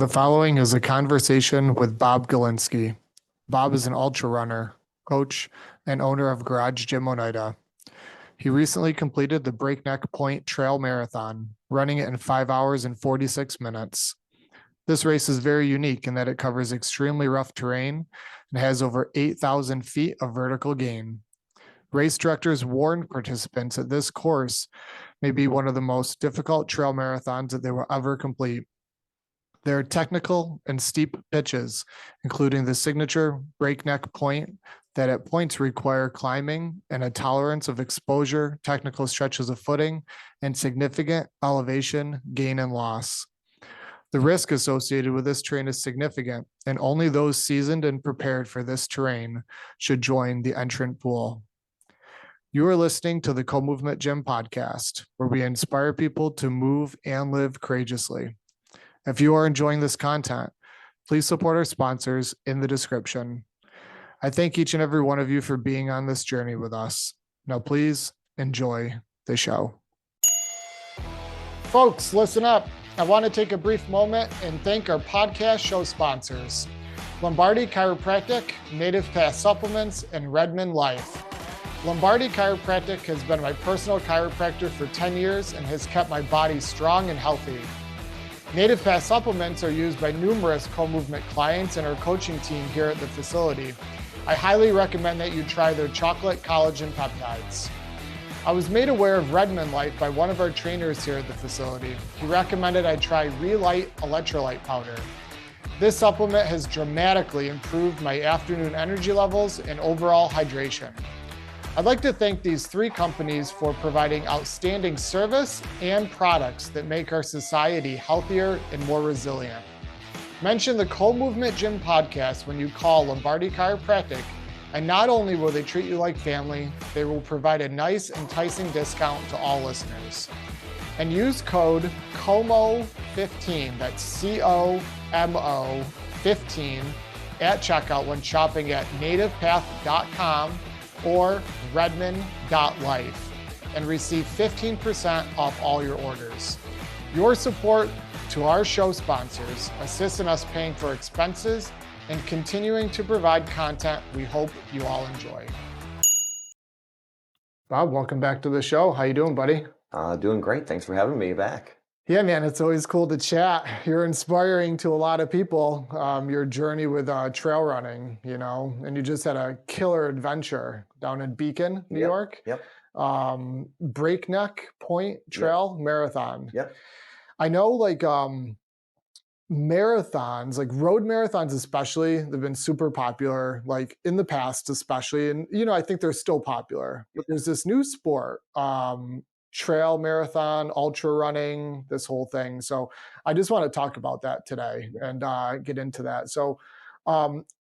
The following is a conversation with Bob Galinski. Bob is an ultra runner, coach, and owner of Garage Gym Oneida. He recently completed the Breakneck Point Trail Marathon, running it in 5 hours and 46 minutes. This race is very unique in that it covers extremely rough terrain and has over 8,000 feet of vertical gain. Race directors warned participants that this course may be one of the most difficult trail marathons that they will ever complete. There are technical and steep pitches, including the signature breakneck point that at points require climbing and a tolerance of exposure, technical stretches of footing, and significant elevation gain and loss. The risk associated with this terrain is significant, and only those seasoned and prepared for this terrain should join the entrant pool. You are listening to the Co-Movement Gym podcast, where we inspire people to move and live courageously. If you are enjoying this content, please support our sponsors in the description. I thank each and every one of you for being on this journey with us. Now, please enjoy the show. Folks, listen up. I want to take a brief moment and thank our podcast show sponsors, Lombardi Chiropractic, Native Path Supplements, and Redmond Life. Lombardi Chiropractic has been my personal chiropractor for 10 years and has kept my body strong and healthy. Native Path supplements are used by numerous co-movement clients and our coaching team here at the facility. I highly recommend that you try their chocolate collagen peptides. I was made aware of Redmond Life by one of our trainers here at the facility. He recommended I try Relight electrolyte powder. This supplement has dramatically improved my afternoon energy levels and overall hydration. I'd like to thank these three companies for providing outstanding service and products that make our society healthier and more resilient. Mention the Co-Movement Gym podcast when you call Lombardi Chiropractic, and not only will they treat you like family, they will provide a nice, enticing discount to all listeners. And use code COMO15, that's C-O-M-O 15, at checkout when shopping at nativepath.com or redmond.life and receive 15% off all your orders. Your support to our show sponsors assists in us paying for expenses and continuing to provide content we hope you all enjoy. Bob, welcome back to the show. How you doing, buddy? Doing great. Thanks for having me back. Yeah, man, it's always cool to chat. You're inspiring to a lot of people, your journey with trail running, and you just had a killer adventure down in Beacon, New York. Yep. Breakneck Point Trail Marathon. Yep. I know marathons, like road marathons especially, they've been super popular, like in the past especially. And, I think they're still popular. But there's this new sport, trail marathon, ultra running, this whole thing. So I just want to talk about that today and get into that. So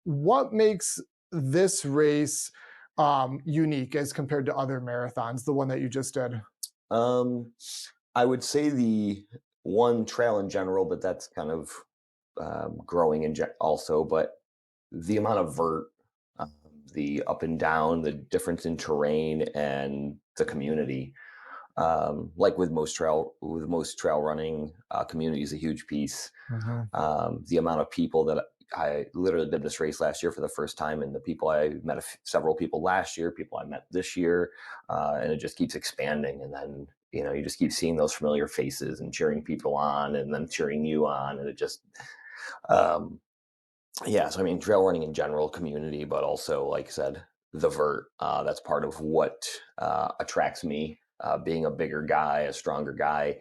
what makes this race unique as compared to other marathons, the one that you just did? I would say the one trail in general, but that's kind of growing also, but the amount of vert, the up and down, the difference in terrain and the community. Like with most trail running, community is a huge piece. Mm-hmm. The amount of people that I literally did this race last year for the first time, and the people I met, several people last year, people I met this year, and it just keeps expanding. And then, you just keep seeing those familiar faces and cheering people on and then cheering you on. And it just, so I mean, trail running in general, community, but also, like I said, the vert, that's part of what attracts me. Being a bigger guy, a stronger guy,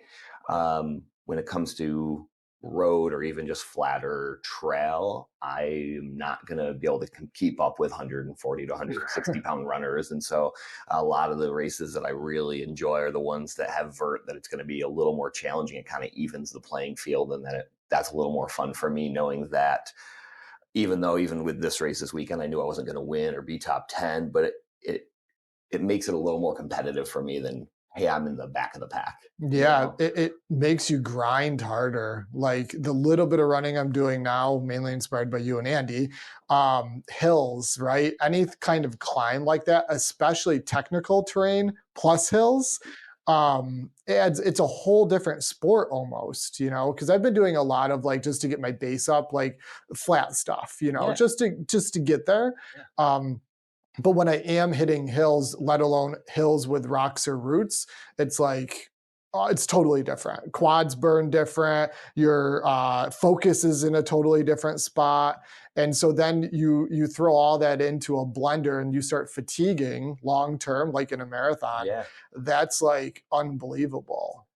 when it comes to road or even just flatter trail, I'm not going to be able to keep up with 140 to 160 pound runners. And so a lot of the races that I really enjoy are the ones that have vert, that it's going to be a little more challenging. It kind of evens the playing field. And then that's a little more fun for me, knowing that even with this race this weekend, I knew I wasn't going to win or be top 10, but it makes it a little more competitive for me than, hey, I'm in the back of the pack. Yeah, it makes you grind harder. Like the little bit of running I'm doing now, mainly inspired by you and Andy, hills, right? Any kind of climb like that, especially technical terrain plus hills, It's a whole different sport almost, because I've been doing a lot of like just to get my base up, like flat stuff, Yeah. just to get there. Yeah. Um, but when I am hitting hills, let alone hills with rocks or roots, it's like it's totally different. Quads burn different. Your focus is in a totally different spot, and so then you throw all that into a blender and you start fatiguing long term, like in a marathon. Yeah. That's like unbelievable.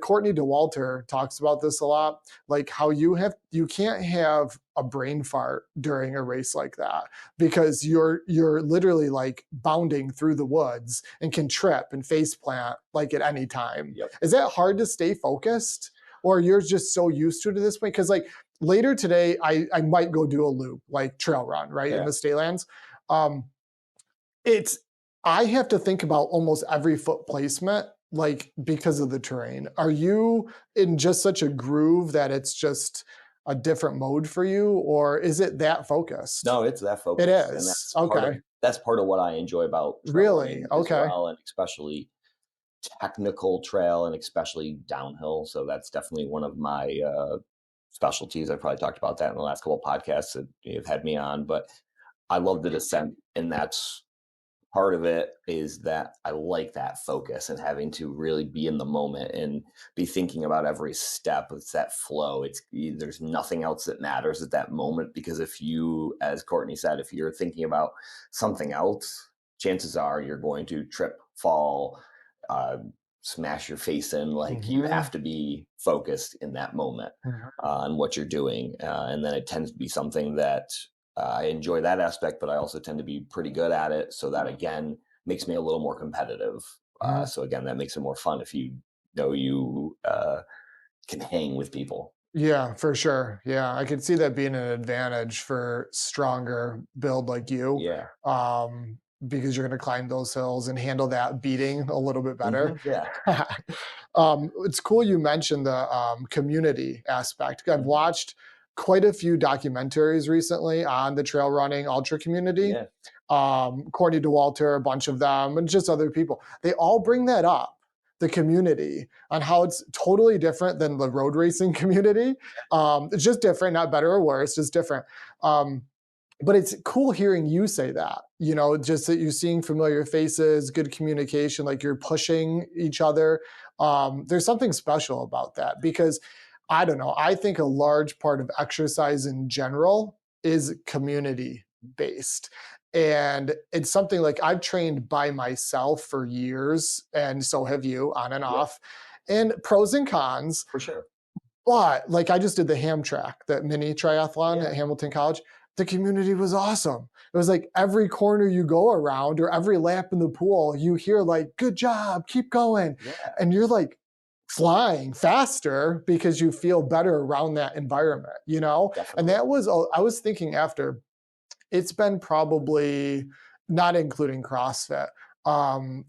Courtney DeWalter talks about this a lot, like how you can't have a brain fart during a race like that because you're literally like bounding through the woods and can trip and face plant like at any time. Yep. Is that hard to stay focused, or you're just so used to it at this point? Because like later today, I might go do a loop, like trail run, right, in Yeah. the Staylands. Um, it's I have to think about almost every foot placement, like because of the terrain. Are you in just such a groove that it's just a different mode for you, or is it that focused? No, it's that It focus, and is. Okay. that's part of what I enjoy about trail Really? running as Okay. well, and especially technical trail and especially downhill. So that's definitely one of my specialties. I probably talked about that in the last couple of podcasts that you've had me on, but I love the descent, and that's part of it is that I like that focus and having to really be in the moment and be thinking about every step. It's that flow. There's nothing else that matters at that moment, because if you, as Courtney said, if you're thinking about something else, chances are you're going to trip, fall, uh, smash your face in. Like, you Mhm. have to be focused in that moment Mhm. on what you're doing, and then it tends to be something that I enjoy that aspect, but I also tend to be pretty good at it. So that again makes me a little more competitive. Mhm. So again, that makes it more fun if you can hang with people. Yeah, for sure. Yeah, I could see that being an advantage for stronger build like you, Yeah. um, because you're going to climb those hills and handle that beating a little bit better. Yeah. It's cool you mentioned the community aspect. I've Mhm. watched quite a few documentaries recently on the trail running ultra community. Yeah. Courtney DeWalter, a bunch of them, and just other people. They all bring that up, the community, on how it's totally different than the road racing community. It's just different, not better or worse, just different. Um, but it's cool hearing you say that, just that you're seeing familiar faces, good communication, like you're pushing each other. There's something special about that because I don't know. I think a large part of exercise in general is community based. And it's something like I've trained by myself for years, and so have you on and Yeah. off, and pros and cons. For sure. But like I just did the ham track, that mini triathlon Yeah. at Hamilton College. The community was awesome. It was like every corner you go around or every lap in the pool, you hear like, good job, keep going. Yeah. And you're like flying faster because you feel better around that environment. And Definitely. that was, I was thinking after, it's been probably, not including CrossFit,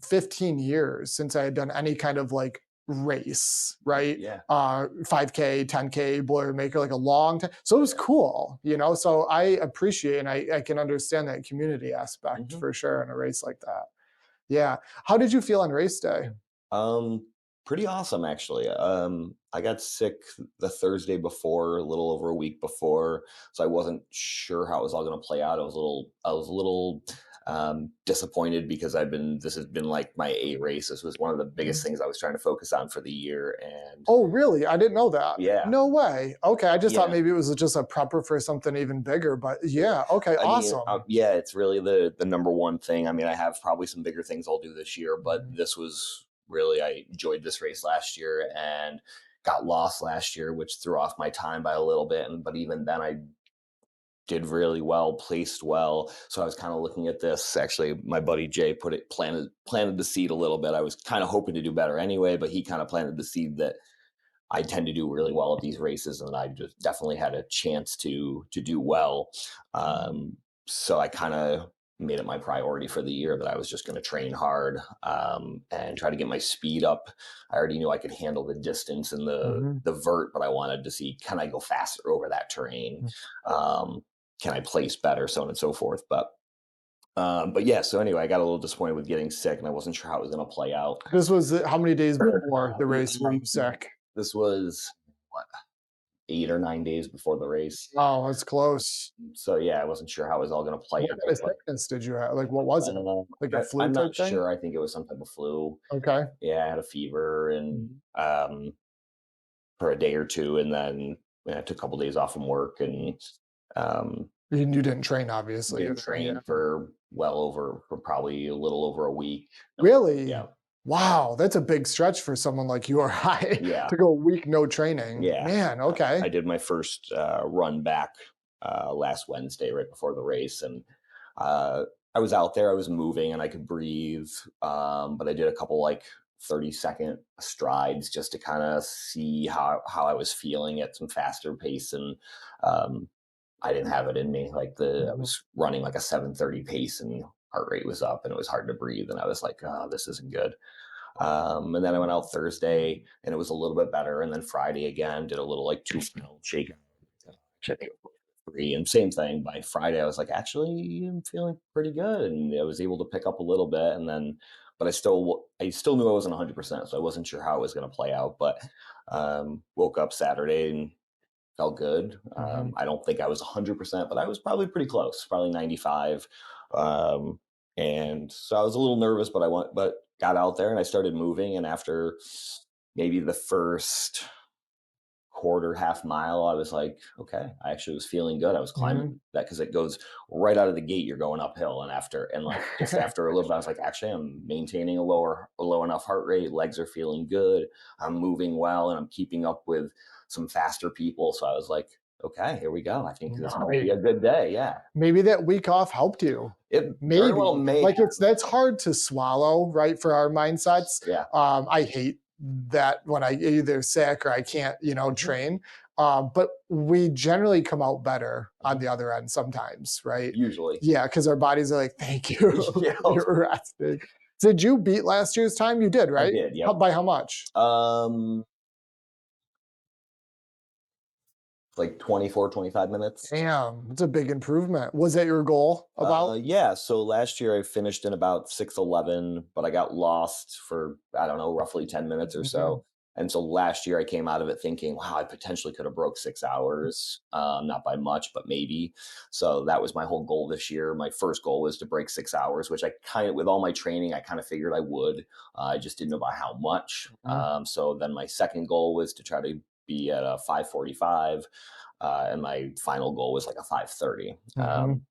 15 years since I had done any kind of like race, right? Yeah. 5K, 10K, Boilermaker, like a long time. So it was Yeah. cool. So I appreciate and I can understand that community aspect hmm for sure in a race like that. Yeah. How did you feel on race day? Um, Pretty awesome, actually. I got sick the Thursday before, a little over a week before, so I wasn't sure how it was all going to play out. I was a little disappointed because this has been like my A race. This was one of the biggest things I was trying to focus on for the year, and Oh, really? I didn't know that. yeah, No way. Okay. I just thought yeah. maybe it was just a prepper for something even bigger, but yeah. Okay. I mean, Awesome. yeah, it's really the number one thing. I mean, I have probably some bigger things I'll do this year, but Mhm. this was really, I enjoyed this race last year and got lost last year, which threw off my time by a little bit. But even then, I did really well, placed well. So I was kind of looking at this. Actually, my buddy Jay planted the seed a little bit. I was kind of hoping to do better anyway, but he kind of planted the seed that I tend to do really well at these races, and I just definitely had a chance to do well. Um, so I kind of made it my priority for the year that I was just going to train hard, and try to get my speed up. I already knew I could handle the distance and Mhm. the vert, but I wanted to see, can I go faster over that terrain? Mhm. Um, can I place better, so on and so forth. But But yeah, so anyway, I got a little disappointed with getting sick, and I wasn't sure how it was going to play out. This was how many days before the race were you sick? This was what, 8 or 9 days before the race. Oh, it's close. So yeah, I wasn't sure how it was all going to play What kind out. of sickness did you have? Like, what was it? Like a flu I'm not type thing? sure. I think it was some type of flu. Okay. Yeah, I had a fever and for a day or two, and then I took a couple days off from work, and um, You didn't train, obviously. didn't train for for probably a little over a week. Really? Yeah, Wow, that's a big stretch for someone like you or I yeah, to go a week no training. yeah. Man, okay. I did my first run back last Wednesday, right before the race, and uh, I was out there. I was moving, and I could breathe, but I did a couple like 30-second strides just to kind of see how I was feeling at some faster pace, and um, I didn't have it in me. Like I Mhm, was running like a 7:30 pace, and heart rate was up, and it was hard to breathe, and I was like, oh, this isn't good. And then I went out Thursday and it was a little bit better. And then Friday again, did a little like 2 mile shake. I think three. And same thing by Friday, I was like, actually, I'm feeling pretty good. And I was able to pick up a little bit. And then, but I still knew I wasn't 100%. So I wasn't sure how it was going to play out. But woke up Saturday and felt good. mhm. I don't think I was 100%, but I was probably pretty close, probably 95. Um, and so I was a little nervous, but got out there and I started moving. And after maybe the first quarter, half mile, I was like, okay, I actually was feeling good. I was climbing Mhm. that because it goes right out of the gate. You're going uphill, and like just after a little bit, I was like, actually, I'm maintaining a low enough heart rate. Legs are feeling good. I'm moving well, and I'm keeping up with some faster people. So I was like, okay, here we go. I think this might be Right. a good day. Yeah, Maybe that week off helped you. it very well Maybe. may Like have. that's hard to swallow, right? For our mindsets. Yeah. I hate that when I either sick or I can't, Mhm. train. But we generally come out better on Mhm. the other end sometimes, right? Usually. Yeah, because our bodies are like, thank you, Yeah, you're resting. Did you beat last year's time? You did, I right? did. How, Yep. by how much? Um, like 24, 25 minutes. Damn, it's a big improvement. Was that your goal about? Yeah. So last year I finished in about 6:11, but I got lost for, I don't know, roughly 10 minutes or Mhm, so. And so last year I came out of it thinking, wow, I potentially could have broke 6 hours, not by much, but maybe. So that was my whole goal this year. My first goal was to break 6 hours, which I kind of, with all my training, I kind of figured I would. I just didn't know by how much. mhm, So then my second goal was to try to be at a 5:45, and my final goal was like a 5:30. mhm,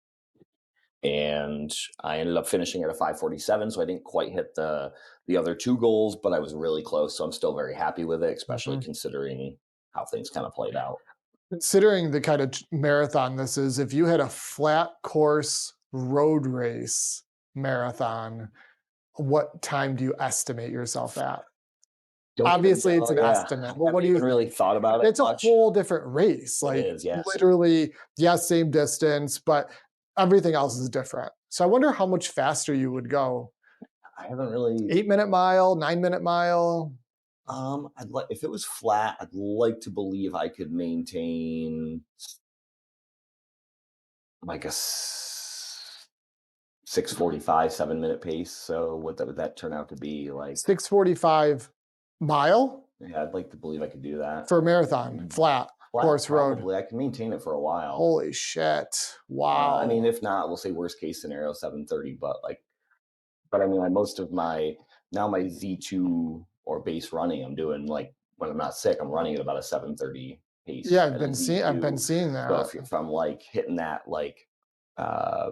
And I ended up finishing at a 5:47, so I didn't quite hit the other two goals, but I was really close. So I'm still very happy with it, especially mhm. considering how things kind of played out. Considering the kind of marathon this is, if you had a flat course road race marathon, what time do you estimate yourself at? Don't even Obviously, it's know. an Yeah, estimate, I but what haven't do you even really thought about it it's a much. whole different race, It like, is, yes. literally, yes, same distance, but everything else is different. So I wonder how much faster you would go. I haven't really. 8-minute mile, 9-minute mile? I'd like if it was flat, I'd like to believe I could maintain like a 6:45, 7 minute pace. So what would that turn out to be like? 6:45 mile Yeah, I'd like to believe I could do that. for a marathon, flat Flat, course road. probably. I can maintain it for a while. Holy shit. I mean, Wow. if not, we'll say worst case scenario 7:30. But I mean, like most of my now my Z2 or base running, I'm doing like when I'm not sick, I'm running at about a 7:30 Yeah, pace at a I've been Z2. seeing So that. if I'm like hitting that like uh,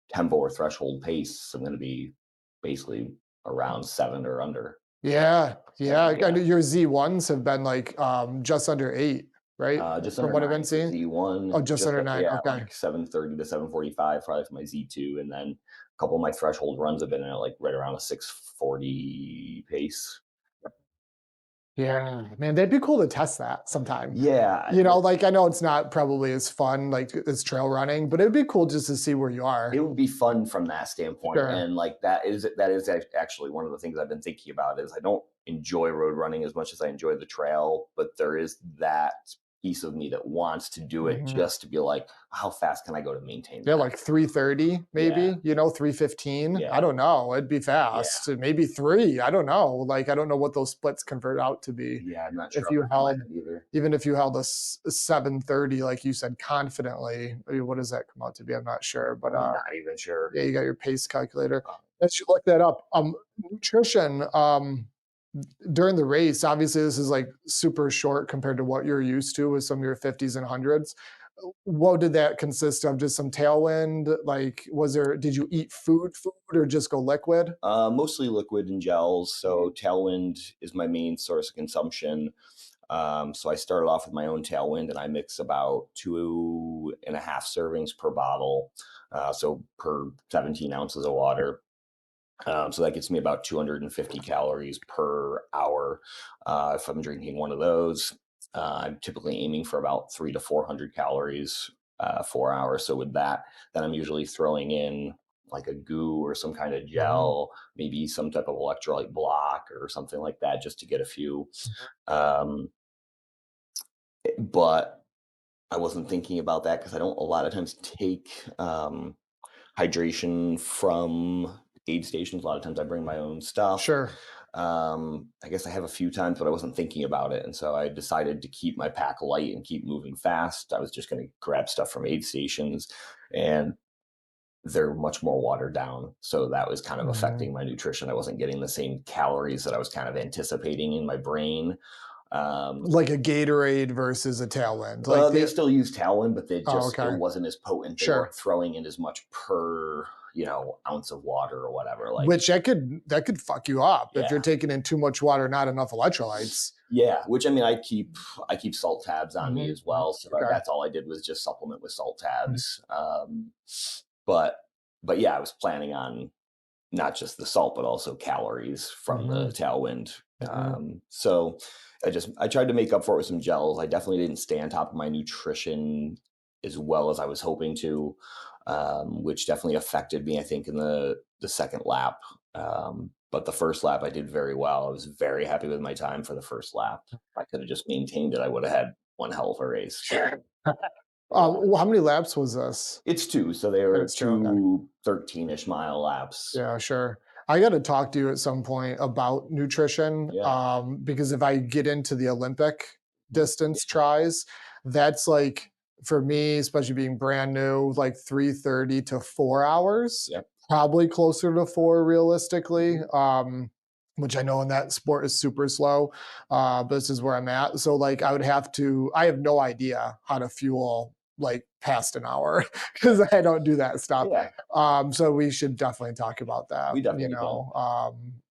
tempo or threshold pace, I'm going to be basically around 7 or under. Yeah, yeah, I Yeah. know your Z1s have been, like, just under 8, right? Just From under what I've 9 been for seeing? Z1, Oh, just under 9, yeah, okay. like 7:30 to 7:45 probably for my Z2, and then a couple of my threshold runs have been at like right around a 6:40 pace. Yeah, man, that'd be cool to test that sometime. Yeah, Like, I know it's not probably as fun, like, as trail running, but it'd be cool just to see where you it are. would be fun from that standpoint, Sure. and like that is actually one of the things I've been thinking about is I don't enjoy road running as much as I enjoy the trail, but there is that piece of me that wants to do it Mhm. just to be like, how fast can I go to maintain Yeah, that? like 3:30 Yeah, maybe, 3:15. I yeah, don't know. It'd be yeah, fast. Maybe 3. I don't know. Like I don't know what those splits convert out to be. yeah. I'm not If sure off you the top of my held head either. even if you held a 7:30 like you said confidently, what does that come out to be? I'm not sure, but I'm not even sure. yeah, you got your pace calculator. Uh, I should look that up. Nutrition during the race, obviously this is like super short compared to what you're used to with some of your 50s and hundreds. What did that consist of? Just some tailwind? Like, did you eat food or just go liquid? Mostly liquid and gels. So Tailwind is my main source of consumption. So I started off with my own Tailwind, and I mix about 2.5 servings per bottle. So per 17 ounces of water. So that gets me about 250 calories per hour. If I'm drinking one of those, I'm typically aiming for about 300 to 400 calories 4 hours. So with that, then I'm usually throwing in like a goo or some kind of Mhm, gel, maybe some type of electrolyte block or something like that, just to get a few. Um, but I wasn't thinking about that because I don't a lot of times take hydration from aid stations. A lot of times I bring my own stuff. sure. I guess I have a few times, but I wasn't thinking about it. And so I decided to keep my pack light and keep moving fast. I was just going to grab stuff from aid stations, and they're much more watered down. So that was kind of Mhm. affecting my nutrition. I wasn't getting the same calories that I was kind of anticipating in my brain. Um, Like a Gatorade versus a Tailwind. Like they the still use Talon, but Oh, it okay. wasn't as potent. They Sure. weren't throwing in as much per ounce of water or whatever. Like, Which that could fuck you up if yeah, you're taking in too much water, not enough electrolytes. yeah. Which I mean, I keep salt tabs on me Mhm, as mhm. well. So Okay. that's all I did was just supplement with salt Mhm, tabs. But but yeah, I was planning on not just the salt, but also calories from the mhm, tailwind. mhm. So I tried to make up for it with some gels. I definitely didn't stay on top of my nutrition as well as I was hoping to, which definitely affected me. I think in the second lap, but the first lap I did very well. I was very happy with my time for the first lap. If I could have just maintained it, I would have had one hell of a race. Sure. Yeah. How many laps was this? It's two, so they And were it's 2, okay. two 13-ish mile laps. Yeah, sure. I got to talk to you at some point about nutrition Yeah. because if I get into the Olympic Yeah. distance tries, that's like for me, especially being brand new, like 3:30 to 4 hours, Yep. probably closer to four realistically. Mhm. Which I know in that sport is super slow, but this is where I'm at. So like I have no idea how to fuel like past an hour because I don't do that stuff. Yeah, So we should definitely talk about that, we definitely can.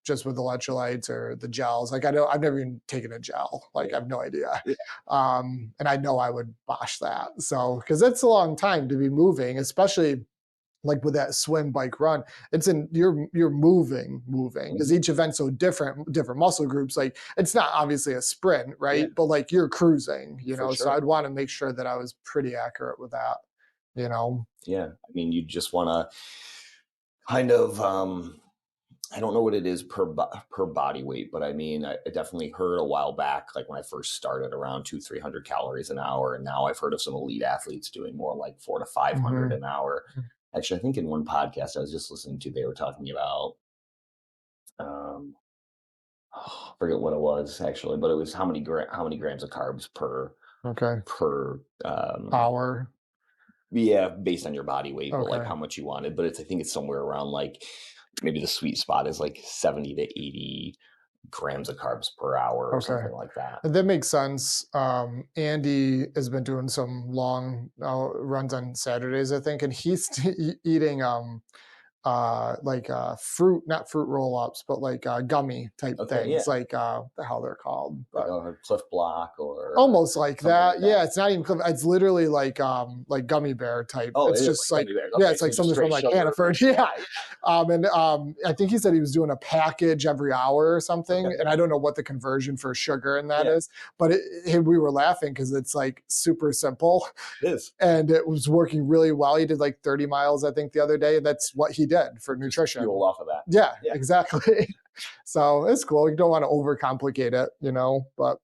just with electrolytes or the gels. Like I've never even taken a gel. Like I Yeah. have no idea. Yeah. And I know I would bosh that. So, cause it's a long time to be moving, especially like with that swim bike run, you're moving because Mhm. each event's so different muscle groups. Like it's not obviously a sprint, Yeah, right? But like you're cruising, for so sure. I'd want to make sure that I was pretty accurate with that, you know. Yeah. I mean, you just wanna kind of, I don't know what it is per body weight, but I mean, I definitely heard a while back, like when I first started, around 300 calories an hour, and now I've heard of some elite athletes doing more like 400 to 500 Mhm. an hour. Actually, I think in one podcast I was just listening to, they were talking about, um, I forget what it was actually, but it was how many grams of carbs Okay. per Hour. yeah, based on your body weight, but like Okay. how much you wanted. But I think it's somewhere around like maybe the sweet spot is like 70 to 80 grams of carbs per hour or Okay. something like that. That makes sense. Andy has been doing some long runs on Saturdays, I think, and he's eating like fruit, not fruit roll-ups, but like gummy type Okay, things, yeah. like the hell they're called, Like but a Cliff Block or almost like something like that. that. Yeah, it's not even it's literally like gummy bear type. Oh, it It's is just like like gummy bears. yeah, Okay, it's so like just something from straight like sugar. Hannaford. Yeah, Yeah. And I think he said he was doing a package every hour or something. okay. And I don't know what the conversion for sugar in that Yeah, is, but we were laughing because it's like super simple it is. and it was working really well. He did like 30 miles, I think, the other day. And that's what he did for Just nutrition. fuel off of that. Yeah, Yeah. exactly. So it's cool. You don't want to overcomplicate it, but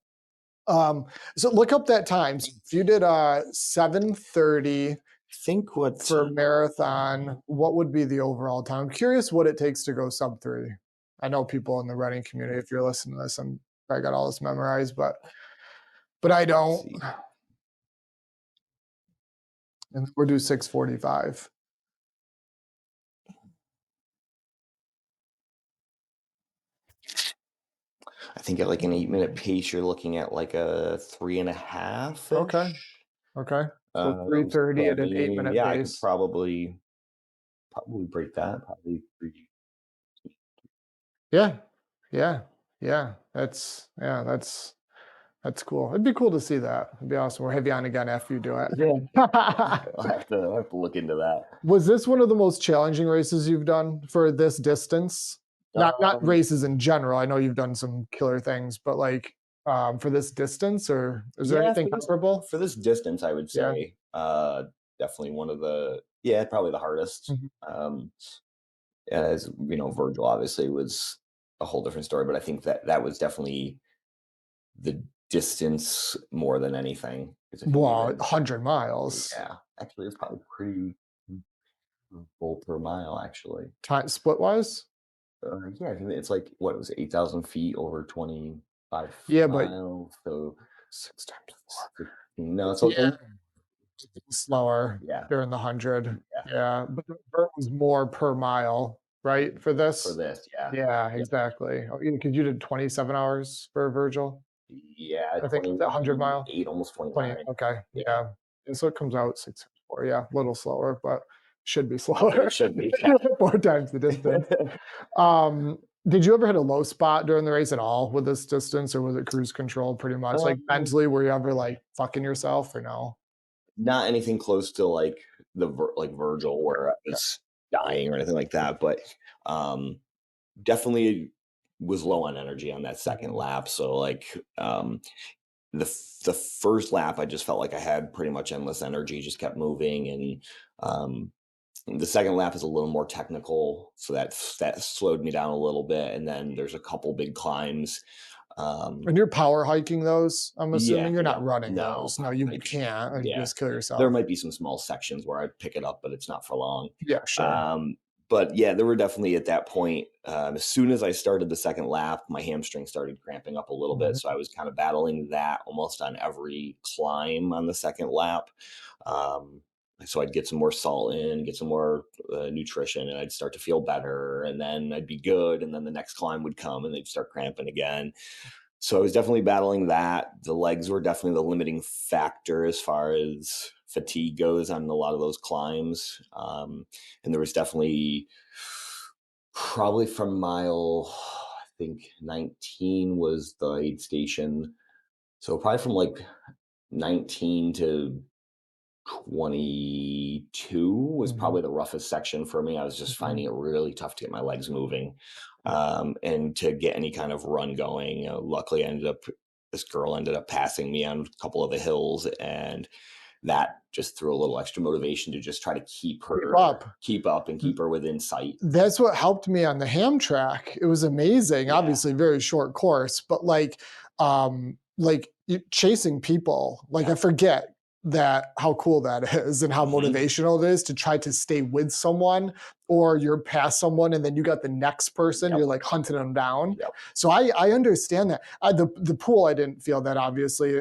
So look up that time. So if you did 7:30 think what for marathon, what would be the overall time? I'm curious what it takes to go sub 3. I know people in the running community, if you're listening to this, I got all this memorized, but I don't. And we're due 6:45. I think at like an 8-minute pace, you're looking at like a 3.5. Okay. So 3:30 at an 8-minute yeah, pace. I could probably break that. Probably 3. Yeah. That's cool. It'd be cool to see that. It'd be awesome. We'll have you on again after you do it. Yeah. I'll have to look into that. Was this one of the most challenging races you've done for this distance? Not races in general. I know you've done some killer things, but like for this distance, or is there anything comparable? For this distance, I would say definitely one of the probably the hardest. As you know, Virgil obviously was a whole different story, but I think that was definitely the distance more than anything. Well, 100 miles. Yeah, actually, it's probably pretty full per mile. Actually, time split wise. Yeah, I think it's like what it was 8,000 feet over 25 miles. So 6 times 4. No, it's a slower during the 100. Yeah, but the vert was more per mile, right? For this, yeah, exactly. Because you did 27 hours for Virgil. Yeah, I think it's 100 mile. 8, almost 29. Okay, yeah. And so it comes out 6.4. Yeah, a little slower, but should be slower. It should be 4 times the distance. Did you ever hit a low spot during the race at all with this distance, or was it cruise control pretty much? Like mentally, were you ever like fucking yourself or no? Not anything close to like like Virgil where I was dying or anything like that, but definitely was low on energy on that second lap. So like the first lap, I just felt like I had pretty much endless energy, just kept moving, and the second lap is a little more technical, so that slowed me down a little bit. And then there's a couple big climbs. And you're power hiking those, I'm assuming you're not running those. No, you can't. You just kill yourself. There might be some small sections where I pick it up, but it's not for long. Yeah, sure. But yeah, there were definitely at that point, as soon as I started the second lap, my hamstring started cramping up a little bit. So I was kind of battling that almost on every climb on the second lap. So I'd get some more salt in, get some more nutrition, and I'd start to feel better. And then I'd be good. And then the next climb would come and they'd start cramping again. So I was definitely battling that. The legs were definitely the limiting factor as far as fatigue goes on a lot of those climbs. And there was definitely probably from mile, I think 19 was the aid station. So probably from like 19 to 22 was probably the roughest section for me. I was just finding it really tough to get my legs moving and to get any kind of run going. Luckily, this girl ended up passing me on a couple of the hills, and that just threw a little extra motivation to just try to keep up and keep her within sight. That's what helped me on the ham track. It was amazing. Obviously, very short course, but like chasing people. Like I forget how cool that is and how motivational it is to try to stay with someone, or you're past someone and then you got the next person, you're like hunting them down. So I understand that. The pool, I didn't feel that obviously,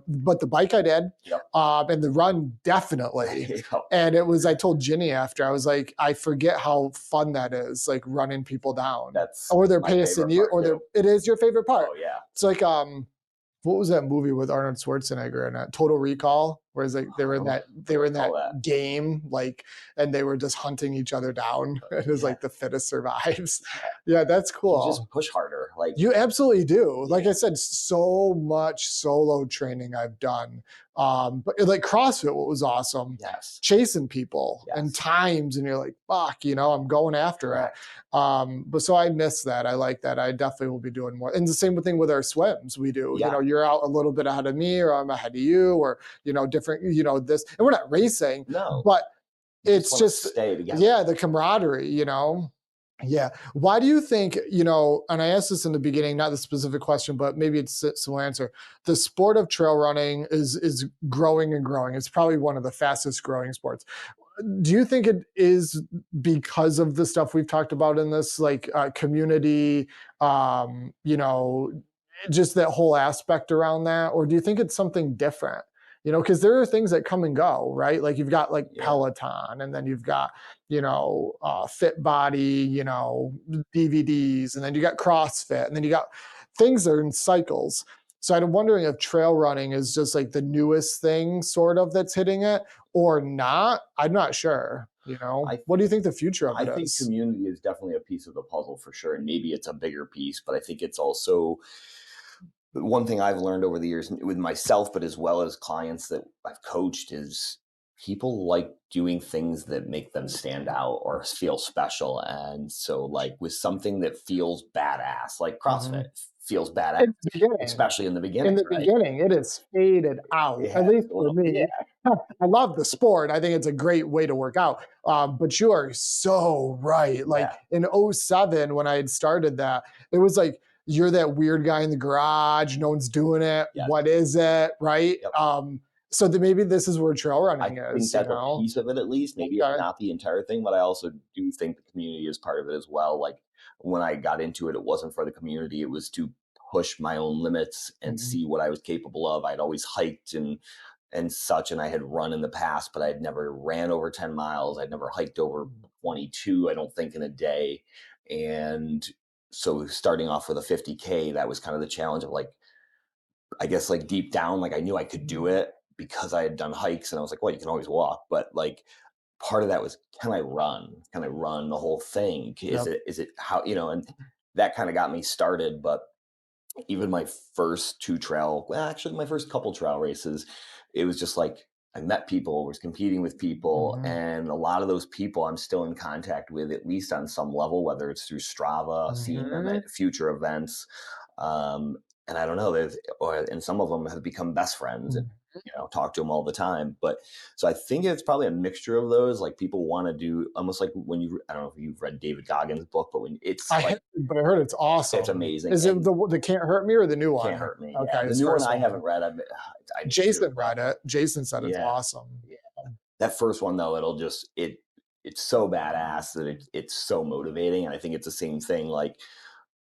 but the bike I did, and the run definitely. And it was, I told Ginny after, I was like, I forget how fun that is, like running people down. Or they're pacing you, or it is your favorite part. Oh yeah. It's like, what was that movie with Arnold Schwarzenegger in it? Total Recall, where it's like they were in that game, like, and they were just hunting each other down. It was like the fittest survives. Yeah, that's cool. You just push harder. Like you absolutely do. Like I said, so much solo training I've done. But like CrossFit, what was awesome? Chasing people and times, and you're like, fuck, I'm going after it. But so I miss that. I like that. I definitely will be doing more. And the same thing with our swims. We do. You're out a little bit ahead of me, or I'm ahead of you, or different. This, and we're not racing. No. But it's just stay together. Yeah, the camaraderie. Yeah. Why do you think, and I asked this in the beginning, not the specific question, but maybe it's a similar answer. The sport of trail running is growing and growing. It's probably one of the fastest growing sports. Do you think it is because of the stuff we've talked about in this, like community, um, you know, just that whole aspect around that? Or do you think it's something different? Because there are things that come and go, right? Like you've got like Yeah. Peloton, and then you've got, Fit Body, DVDs, and then you got CrossFit, and then you got things that are in cycles. So I'm wondering if trail running is just like the newest thing sort of that's hitting it or not. I'm not sure. I What do you think the future of I it think is? community is definitely a piece of the puzzle for sure, and maybe it's a bigger piece, but I think it's also one thing I've learned over the years with myself, but as well as clients that I've coached, is people like doing things that make them stand out or feel special. And so, like with something that feels badass, like Mhm. CrossFit feels badass, In the beginning, especially in the in beginning, the right? beginning, it is faded out, It at has least a for little, yeah, me. I love the sport. I think it's a great way to work out. But you are so right. yeah, Like in '07, when I had started that, it was like, you're that weird guy in the garage. No one's doing it. yes, What is it? Right. yep. So that maybe this is where trail I running think is. that's a piece of it at least. Maybe it's Okay. not the entire thing, but I also do think the community is part of it as well. Like when I got into it, it wasn't for the community. It was to push my own limits and Mhm. see what I was capable of. I'd always hiked and such, and I had run in the past, but I'd never ran over 10 miles. I'd never hiked over 22, I don't think, in a day. And so starting off with a 50K, that was kind of the challenge of like, I guess like deep down, like I knew I could do it because I had done hikes and I was like, well, you can always walk. But like part of that was, can I run? Can I run the whole thing? Yep. Is it how, and that kind of got me started. But even my first two trail, well, actually my first couple trail races, it was just like I met people, was competing with people, Mhm. and a lot of those people I'm still in contact with, at least on some level, whether it's through Strava, seeing them Mhm. at future events. Um, and I don't know, and some of them have become best friends and, Mhm. talk to them all the time. But so I think it's probably a mixture of those. Like people want to do almost like when I don't know if you've read David Goggins' book, but when it's I like, haven't, but I heard it's it's awesome. amazing. Is it And the Can't Hurt Me or the new can't one? hurt me. Okay, Yeah, the his new one first I one. haven't read. I need to, Jason but read it. Jason said it's yeah, awesome. yeah. That first one though, it's so badass that it's so motivating, and I think it's the same thing. Like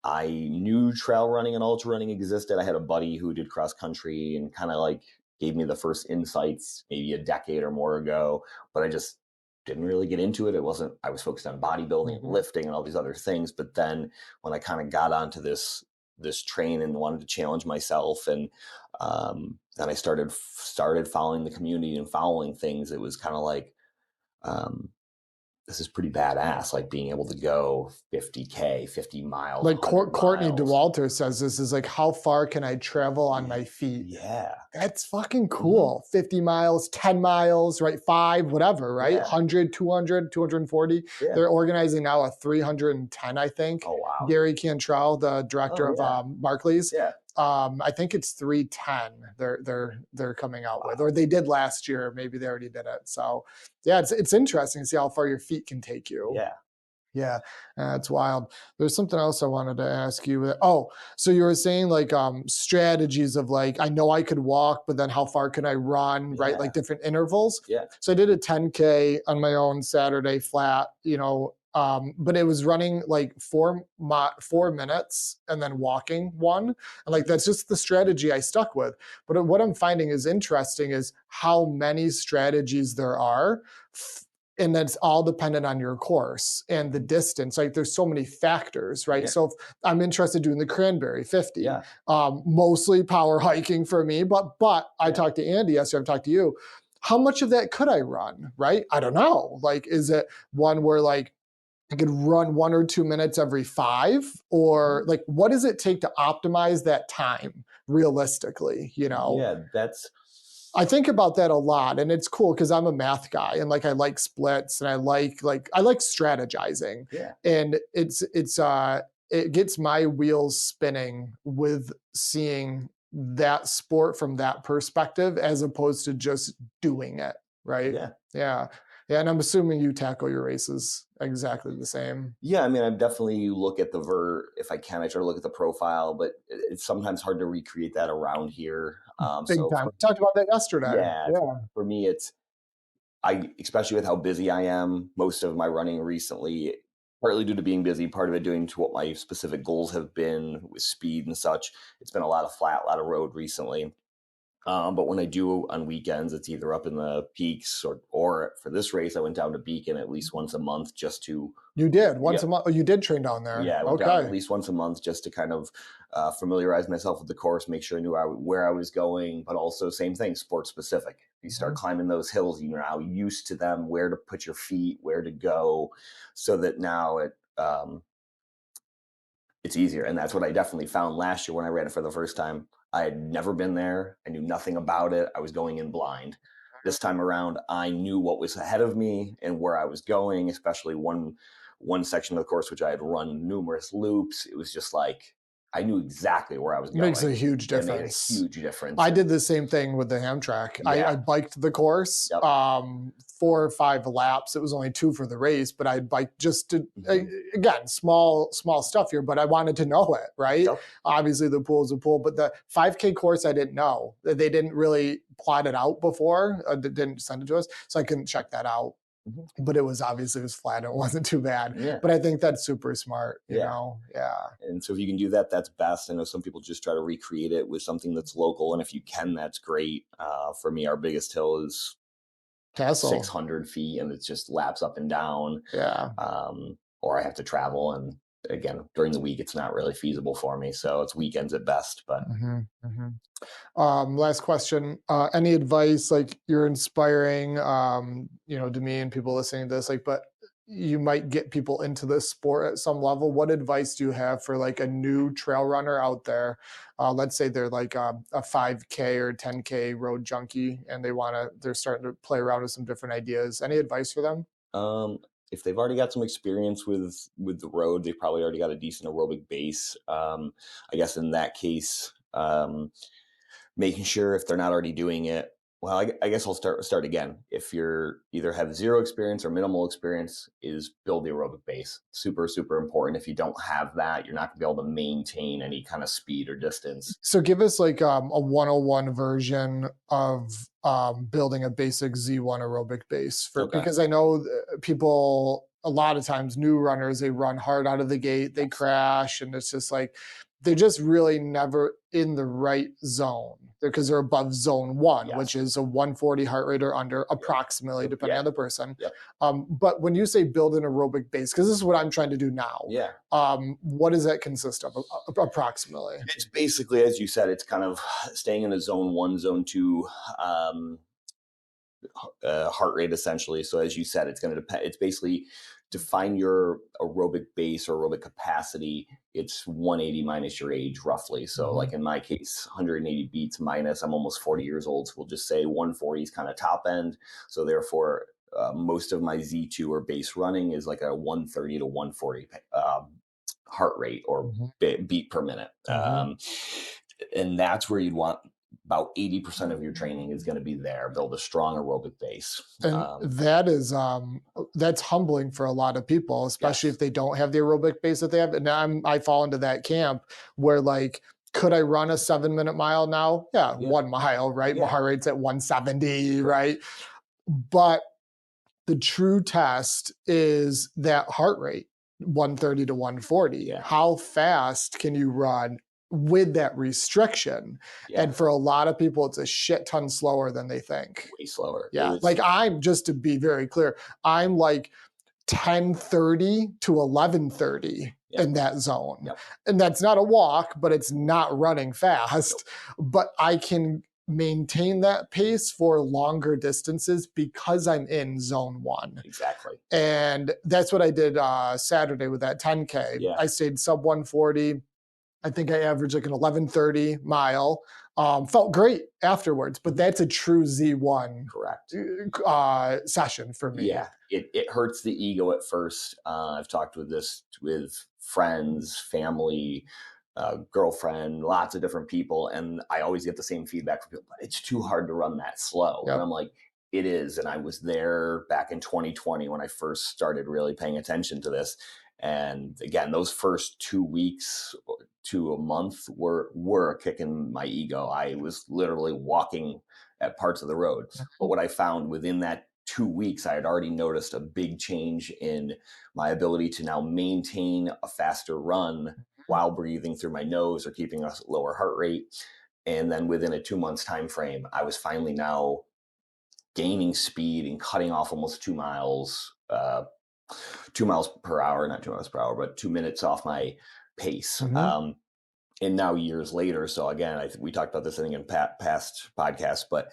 I knew trail running and ultra running existed. I had a buddy who did cross country and kind of like gave me the first insights maybe a decade or more ago, but I just didn't really get into it. It wasn't, I was focused on bodybuilding and Mhm. lifting and all these other things. But then when I kind of got onto this train and wanted to challenge myself, and then I started following the community and following things, it was kind of like, um, this is pretty badass, like being able to go 50K, 50 miles, Like 100 Courtney miles. Dauwalter says, this is like, how far can I travel on Yeah. my feet? Yeah. That's fucking Hmm. cool. 50 miles, 10 miles, right? Five, whatever, right? Yeah. 100, 200, 240. Yeah. They're organizing now a 310, I think. Oh, wow. Gary Cantrell, the director Oh, of yeah. Barclays. Yeah. I think it's 310 they're coming out with, or Wow. they did last year. Maybe they already did it. So yeah, it's interesting to see how far your feet can take you. Yeah. Yeah, it's wild. There's something else I wanted to ask you. Oh, so you were saying like strategies of like, I know I could walk, but then how far can I run, right? Yeah. Like different intervals. Yeah. So I did a 10K on my own Saturday flat, but it was running like 4 minutes and then walking one. And like Mhm. that's just the strategy I stuck with. But what I'm finding is interesting is how many strategies there are, and that's all dependent on your course and the distance. Like there's so many factors, right? Yeah. So if I'm interested in doing the Cranberry 50, Yeah. mostly power hiking for me, but I Yeah. talked to Andy yesterday, I've talked to you. How much of that could I run, right? I don't know. Like, is it one where like I could run 1 or 2 minutes every five? Mhm. Or like, what does it take to optimize that time realistically? Yeah. That's, I think about that a lot, and it's cool because I'm a math guy and like I like splits and I like strategizing, yeah. and it gets my wheels spinning with seeing that sport from that perspective as opposed to just doing it, right? Yeah. Yeah. Yeah, and I'm assuming you tackle your races exactly the same. Yeah, I mean, I definitely look at the vert if I can. I try to look at the profile, but it's sometimes hard to recreate that around here. Big So time. for We talked about that yesterday. yeah, Yeah. for me, it's I especially with how busy I am. Most of my running recently, partly due to being busy, part of it doing to what my specific goals have been with speed and such. It's been a lot of flat, a lot of road recently. But when I do on weekends, it's either up in the peaks or for this race, I went down to Beacon at least once a month just to You did once yeah, a month. Oh, you did train down there. yeah, I went down at Okay. least once a month just to kind of familiarize myself with the course, make sure I knew where I was going, but also same thing, sport specific. You start Mhm. climbing those hills, you're now used to them, where to put your feet, where to go, so that now it's easier. And that's what I definitely found last year when I ran it for the first time. I had never been there. I knew nothing about it. I was going in blind. This time around, I knew what was ahead of me and where I was going, especially one section of the course which I had run numerous loops. It was just like I knew exactly where I was Makes a going. huge It made a difference. huge difference. I And did the same thing with the Hamtramck. I yeah, biked the course, yep, 4 or 5 laps. It was only 2 for the race, but I biked just to mhm, again, small stuff here, but I wanted to know it, right? yep, Obviously the pool is a pool, but the 5K course I didn't know. They didn't really plot it out before. They didn't send it to us, so I couldn't check that out. mhm, But it was flat. It wasn't too bad. yeah, But I think that's super smart, you yeah. know? Yeah. And so if you can do that, that's best. I know some people just try to recreate it with something that's local, and if you can, that's great. For me, our biggest hill is Castle. 600 feet, and it's just laps up and down. Yeah. Or I have to travel, and again, during the week, it's not really feasible for me. So it's weekends at best. But Hmm. Hmm. Last question. Any advice, like you're inspiring, to me and people listening to this, like, but you might get people into this sport at some level. What advice do you have for like a new trail runner out there? Let's say they're like a 5K or 10K road junkie and they're starting to play around with some different ideas. Any advice for them? um, if they've already got some experience with the road, they've probably already got a decent aerobic base. I guess in that case, making sure if they're not already doing it. Well, I guess I'll start again. If you're either have zero experience or minimal experience, is build the aerobic base. Super super important. If you don't have that, you're not going to be able to maintain any kind of speed or distance. So give us like a 101 version of building a basic Z1 aerobic base for Okay. because I know people a lot of times new runners they run hard out of the gate, they Yes. crash, and it's just like they're just really never in the right zone because they're above zone one, which Yes. is a 140 heart rate or under, Yep. approximately, depending Yeah. on the person. Yep. But when you say build an aerobic base, because this is what I'm trying to do now, Yeah. what does that consist of approximately? It's basically, as you said, it's kind of staying in a zone one, zone two um, heart rate essentially. So as you said, it's going to depend. It's basically to find your aerobic base or aerobic capacity. It's 180 minus your age roughly. So like Mhm. in my case, 180 beats minus. I'm almost 40 years old, so we'll just say 140 is kind of top end. So therefore, most of my Z2 or base running is like a 130 to 140 heart rate or Mhm. beat per minute. Mhm. And that's where you'd want about 80% of your training is going to be there. Build a strong aerobic base. And that's humbling for a lot of people, especially if Yes. they don't have the aerobic base that they have. And I fall into that camp where like, could I run a 7 minute mile now? Yeah, Yeah. 1 mile, right? My Yeah. heart rate's at 170, Correct. right? But the true test is that heart rate 130 to 140. Yeah. How fast can you run with that restriction? Yeah. And for a lot of people, it's a shit ton slower than they think. Way slower. It Yeah. was. Like I'm just to be very clear, I'm like 10:30 to 11:30 Yep. in that zone. Yep. And that's not a walk, but it's not running Nope. fast. But I can maintain that pace for longer distances because I'm in zone one. Exactly. And that's what I did Saturday with that 10K. Yeah. I stayed sub 140. I think I averaged like an 11:30 mile. Felt great afterwards, but Mhm. that's a true Z1 Correct. session for me. Yeah. It hurts the ego at first. I've talked with this with friends, family, girlfriend, lots of different people, and I always get the same feedback from people. It's too hard to run that slow, and Yep. I'm like, It is. And I was there back in 2020 when I first started really paying attention to this. And again, those first 2 weeks to a month were kicking my ego. I was literally walking at parts of the road. But what I found within that 2 weeks, I had already noticed a big change in my ability to now maintain a faster run while breathing through my nose or keeping a lower heart rate. And then within a 2 months time frame, I was finally now gaining speed and cutting off almost 2 miles, 2 miles per hour, not 2 miles per hour, but 2 minutes off my pace. And now years later, so again, we talked about this I think in past podcasts, but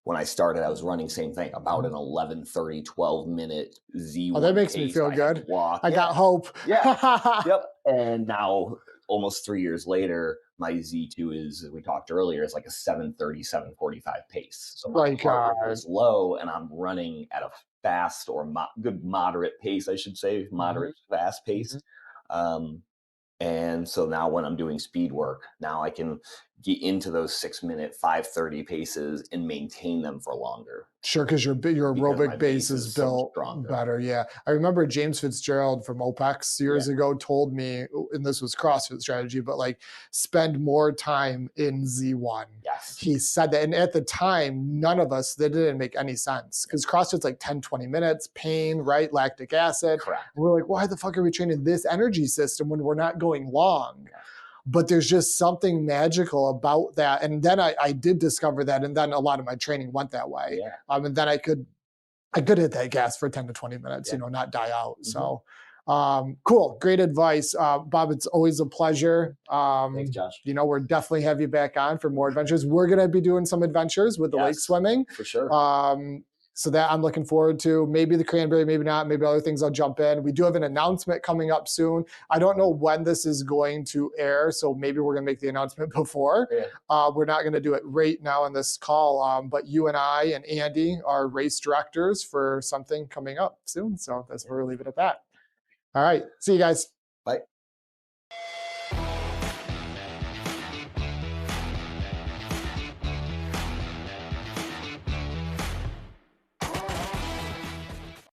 when I started, I was running same thing, about an 11:30, 12-minute Z1 Oh, that makes me pace. feel I had to good. walk. I got hope. Yeah. Yep. And now, almost 3 years later, my Z2 is, as we talked earlier, is like a 7:30, 7:45 pace. So my heart rate is low, and I'm running at a fast or good moderate pace, I should say, moderate fast pace. And so now when I'm doing speed work, now I can get into those 6-minute, 5:30 paces and maintain them for longer. Sure, because your aerobic base is built better. Yeah. I remember James Fitzgerald from OPEX years ago told me, and this was CrossFit strategy, but like spend more time in Z1. Yes. He said that. And at the time, none of us, that didn't make any sense because CrossFit's like 10, 20 minutes, pain, right? Lactic acid. Correct. We're like, why the fuck are we training this energy system when we're not going long? Yes. But there's just something magical about that. And then I did discover that. And then a lot of my training went that way. Yeah. And then I could hit that gas for 10 to 20 minutes, not die out. So cool. Great advice. Bob, it's always a pleasure. Thanks, Josh. We're definitely have you back on for more adventures. We're going to be doing some adventures with the lake swimming. For sure. So that I'm looking forward to. Maybe the cranberry, maybe not. Maybe other things I'll jump in. We do have an announcement coming up soon. I don't know when this is going to air, so maybe we're going to make the announcement before. Yeah. We're not going to do it right now on this call, but you and I and Andy are race directors for something coming up soon. So that's where we'll leave it at that. All right. See you guys. Bye.